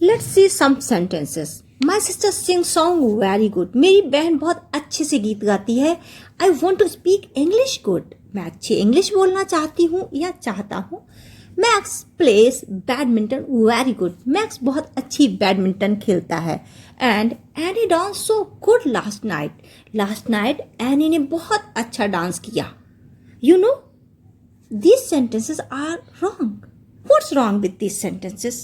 Let's see some sentences. My sister sings song very good. मेरी बहन बहुत अच्छे से गीत गाती है. I want to speak English good. मैं अच्छी इंग्लिश बोलना चाहती हूँ या चाहता हूँ. Max plays badminton very good. Max बहुत अच्छी बैडमिंटन खेलता है. And Annie danced so good last night. Last night Annie ने बहुत अच्छा डांस किया. You know, these sentences are wrong. What's wrong with these sentences?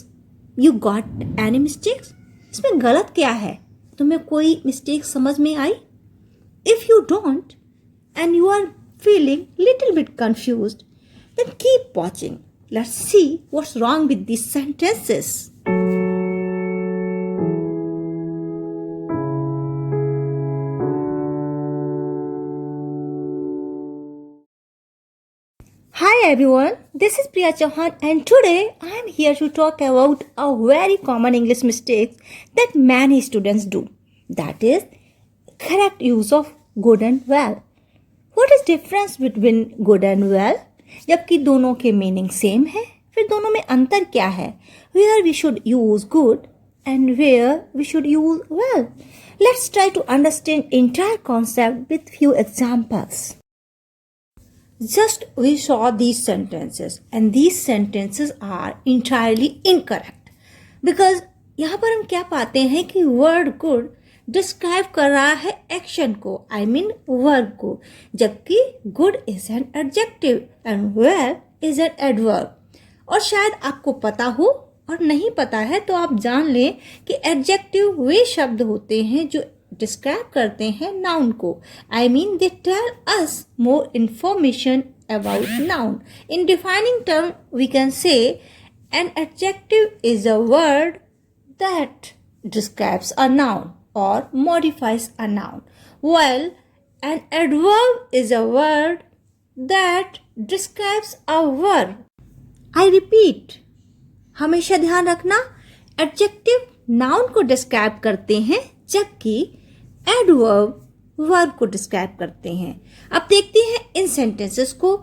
You got any mistakes? इसमें गलत क्या है? तुम्हें कोई मिस्टेक समझ में आई? If you don't and you are feeling little bit confused, then keep watching. Let's see what's wrong with these sentences. Hi everyone, this is Priya Chauhan and today I am here to talk about a very common English mistake that many students do. That is correct use of good and well. What is difference between good and well? जबकि दोनों के meaning same है, फिर दोनों में अंतर क्या है? Where we should use good and where we should use well. Let's try to understand entire concept with few examples. Just we saw these sentences and these sentences are entirely incorrect because यहाँ पर हम क्या पाते हैं कि word good describe कर रहा है एक्शन को, I mean वर्ब को, जबकि good is an adjective and well is an adverb. और शायद आपको पता हो और नहीं पता है तो आप जान लें कि एडजेक्टिव वे शब्द होते हैं जो डिस्क्राइब करते हैं नाउन को. I mean they tell us more information about noun. In defining term we can say an adjective is a word that describes a noun or modifies a noun, while an adverb is a word that describes a verb. I repeat, हमेशा ध्यान रखना, adjective noun को describe करते हैं जबकि adverb verb को describe करते हैं. अब देखते हैं इन सेंटेंसेस को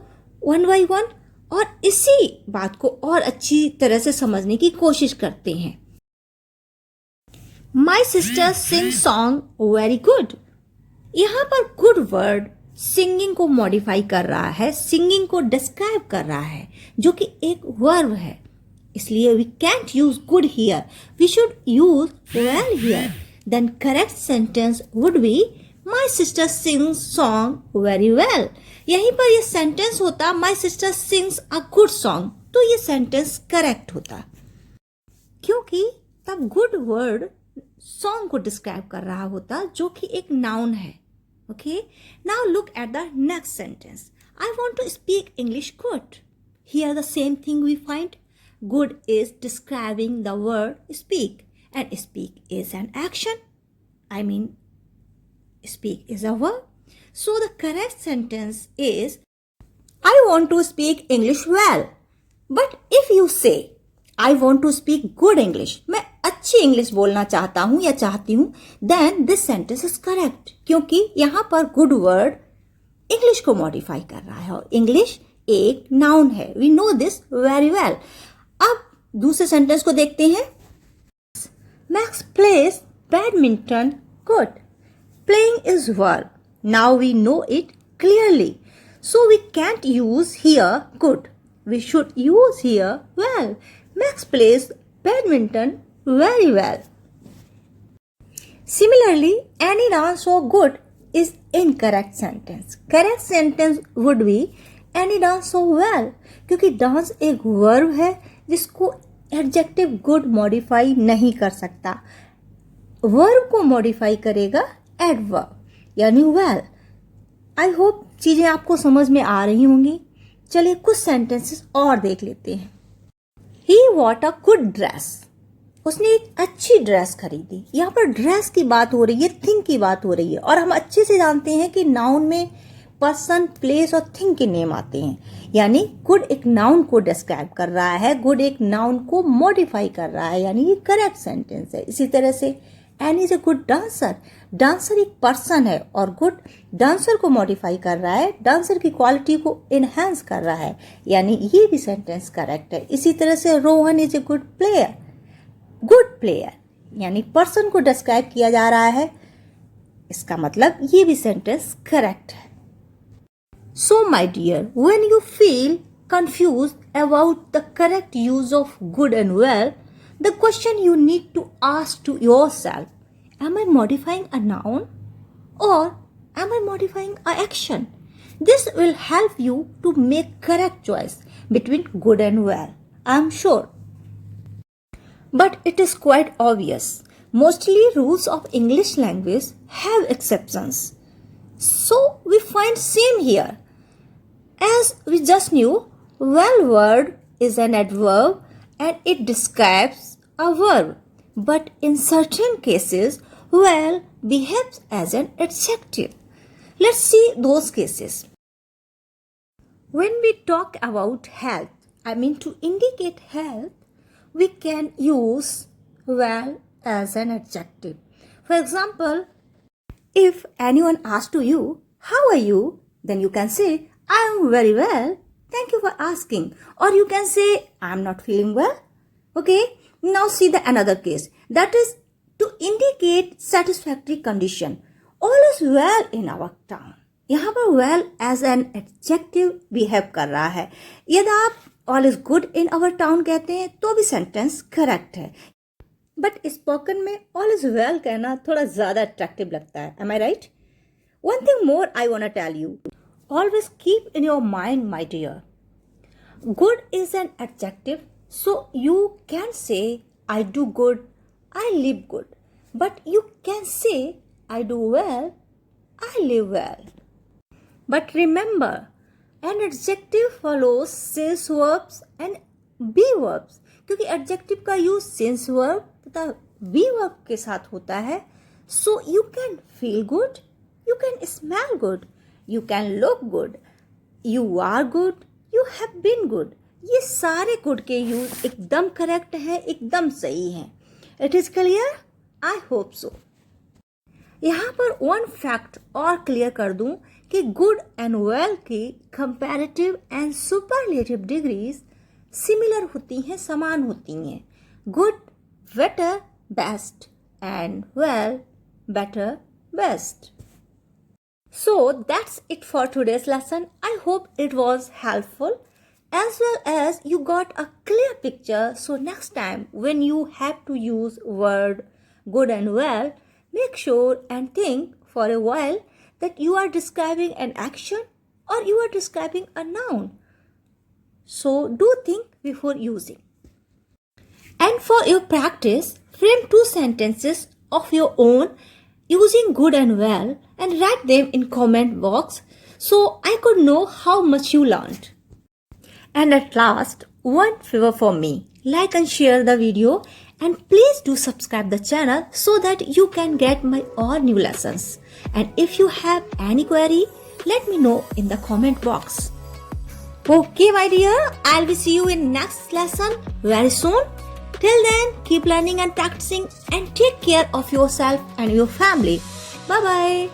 वन बाय वन और इसी बात को और अच्छी तरह से समझने की कोशिश करते हैं. My sister sings song very good. यहाँ पर good वर्ड सिंगिंग को मॉडिफाई कर रहा है, सिंगिंग को डिस्क्राइब कर रहा है जो कि एक वर्ब है. इसलिए we can't use good here. We should use well here. Then correct sentence would be my sister sings song very well. यहीं पर ये सेंटेंस होता my sister sings a good song. तो ये सेंटेंस करेक्ट होता क्योंकि तब गुड वर्ड सॉन्ग को डिस्क्राइब कर रहा होता जो कि एक नाउन है. Okay, now look at the next sentence. I want to speak English good. Here the same thing we find. Good is describing the word speak and speak is an action. I mean, speak is a verb. So the correct sentence is, I want to speak English well. But if you say, I want to speak good English, मैं अच्छी English बोलना चाहता हूँ या चाहती हूँ, then this sentence is correct. क्योंकि यहाँ पर good word इंग्लिश को मॉडिफाई कर रहा है और इंग्लिश एक नाउन है. We know this very well. अब दूसरे सेंटेंस को देखते हैं. Max plays badminton good. Playing is verb. Now we know it clearly. So we can't use here good. We should use here well. Max plays badminton very well. Similarly, Annie danced so good is incorrect sentence. Correct sentence would be Annie danced so well. क्योंकि dance एक verb है जिसको adjective good modify नहीं कर सकता. Verb को modify करेगा adverb यानी वेल. आई होप चीजें आपको समझ में आ रही होंगी. चलिए कुछ सेंटेंसेस और देख लेते हैं. ही वॉट अ गुड ड्रेस. उसने एक अच्छी ड्रेस खरीदी. यहाँ पर ड्रेस की बात हो रही है, थिंग की बात हो रही है और हम अच्छे से जानते हैं कि नाउन में पर्सन, प्लेस और थिंग के नेम आते हैं. यानी गुड एक नाउन को डिस्क्राइब कर रहा है, गुड एक नाउन को मॉडिफाई कर रहा है, यानी ये करेक्ट सेंटेंस है. इसी तरह से any is a good dancer. Dancer एक पर्सन है और गुड डांसर को मॉडिफाई कर रहा है, डांसर की क्वालिटी को इनहेंस कर रहा है, यानी ये भी सेंटेंस करेक्ट है. इसी तरह से Rohan is a good player. Good player, यानी पर्सन को डिस्क्राइब किया जा रहा है, इसका मतलब ये भी सेंटेंस करेक्ट है. So my dear, when you feel confused about the correct use of good and well, the question you need to ask to yourself, am I modifying a noun or am I modifying an action? This will help you to make correct choice between good and well, I am sure. But it is quite obvious. Mostly rules of English language have exceptions. So we find same here. As we just knew, well word is an adverb and it describes a verb. But in certain cases, well behaves as an adjective. Let's see those cases. When we talk about health, I mean to indicate health, we can use well as an adjective. For example, if anyone asks to you, how are you? Then you can say, I am very well. Thank you for asking. Or you can say, I am not feeling well. Okay. Now see the another case. That is to indicate satisfactory condition. All is well in our town. यहाँ पर well as an adjective behave कर रहा है. यदि आप all is good in our town कहते हैं तो भी sentence correct है. But spoken में all is well कहना थोड़ा ज़्यादा attractive लगता है. Am I right? One thing more I want to tell you. Always keep in your mind, my dear. Good is an adjective, so you can say, I do good, I live good. But you can say, I do well, I live well. But remember, an adjective follows since verbs and be verbs. क्योंकि adjective का use since verb तथा be verb के साथ होता है. So you can feel good, you can smell good, you can look good, you are good, you have been good. ये सारे good के यूज एकदम करेक्ट है, एकदम सही है. It is clear? I hope so. यहाँ पर वन फैक्ट और क्लियर कर दूं कि गुड एंड वेल की comparative and superlative degrees similar होती हैं, समान होती हैं. Good better best and well better best. So that's it for today's lesson. I hope it was helpful as well as you got a clear picture. So next time when you have to use word good and well, make sure and think for a while that you are describing an action or you are describing a noun. So do think before using. And for your practice, frame 2 sentences of your own using good and well and write them in comment box so I could know how much you learned. And at last, one favor for me, like and share the video and please do subscribe the channel so that you can get my all new lessons. And if you have any query, let me know in the comment box. Okay my dear, I'll be see you in next lesson very soon. Till then, keep learning and practicing and take care of yourself and your family. Bye-bye.